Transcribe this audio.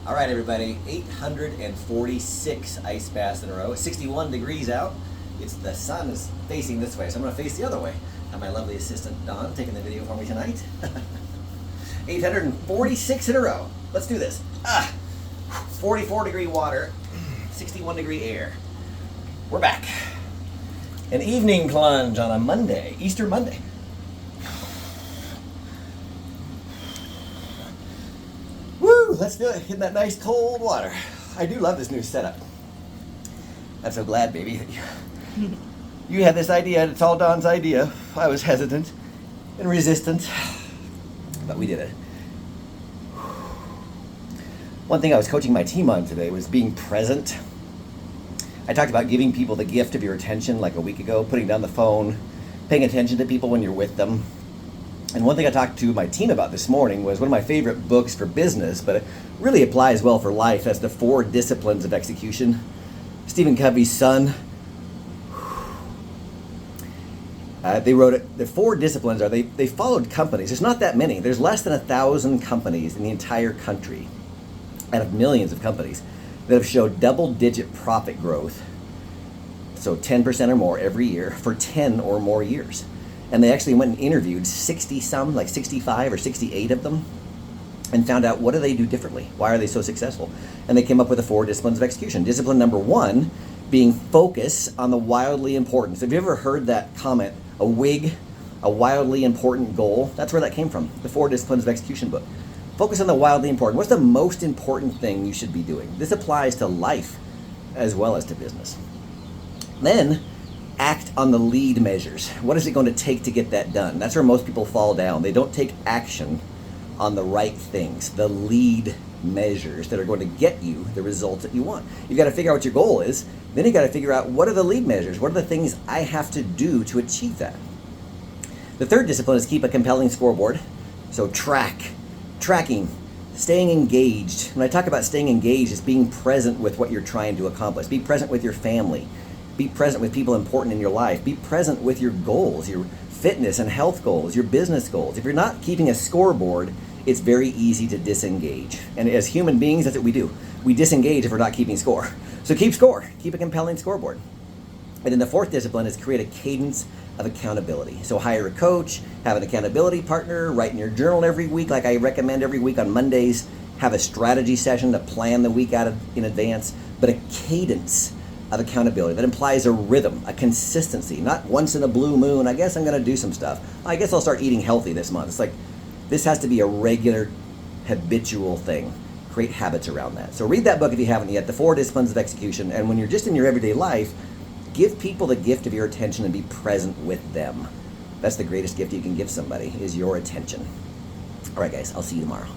All right, everybody, 846 ice baths in a row. 61 degrees out. The sun is facing this way, so I'm going to face the other way. Have my lovely assistant, Dawn, taking the video for me tonight. 846 in a row. Let's do this. 44 degree water, 61 degree air. We're back. An evening plunge on a Monday, Easter Monday. Woo, let's do it in that nice cold water. I do love this new setup. I'm so glad, baby, that you had this idea. It's all Dawn's idea. I was hesitant and resistant, but we did it. One thing I was coaching my team on today was being present. I talked about giving people the gift of your attention like a week ago, putting down the phone, paying attention to people when you're with them. And one thing I talked to my team about this morning was one of my favorite books for business, but it really applies well for life. That's The 4 Disciplines of Execution. Stephen Covey's son. They wrote it. The 4 disciplines are they followed companies. There's not that many. There's less than 1,000 companies in the entire country out of millions of companies that have showed double-digit profit growth, so 10% or more every year for 10 or more years. And they actually went and interviewed 60-some, like 65 or 68 of them, and found out what do they do differently? Why are they so successful? And they came up with the 4 disciplines of execution. Discipline number 1 being focus on the wildly important. So have you ever heard that comment, a WIG, a wildly important goal? That's where that came from, the 4 disciplines of execution book. Focus on the wildly important. What's the most important thing you should be doing? This applies to life as well as to business. Then, act on the lead measures. What is it going to take to get that done? That's where most people fall down. They don't take action on the right things, the lead measures that are going to get you the results that you want. You've got to figure out what your goal is. Then you've got to figure out what are the lead measures? What are the things I have to do to achieve that? The 3rd discipline is keep a compelling scoreboard. So tracking, staying engaged. When I talk about staying engaged, it's being present with what you're trying to accomplish. Be present with your family. Be present with people important in your life. Be present with your goals, your fitness and health goals, your business goals. If you're not keeping a scoreboard, it's very easy to disengage. And as human beings, that's what we do. We disengage if we're not keeping score. So keep score. Keep a compelling scoreboard. And then the 4th discipline is create a cadence of accountability. So hire a coach, have an accountability partner, write in your journal every week, like I recommend every week on Mondays, have a strategy session to plan the week out in advance, but a cadence of accountability that implies a rhythm, a consistency, not once in a blue moon, I guess I'm going to do some stuff. I guess I'll start eating healthy this month. It's like, this has to be a regular, habitual thing. Create habits around that. So read that book if you haven't yet, The 4 Disciplines of Execution, and when you're just in your everyday life, give people the gift of your attention and be present with them. That's the greatest gift you can give somebody, is your attention. All right, guys, I'll see you tomorrow.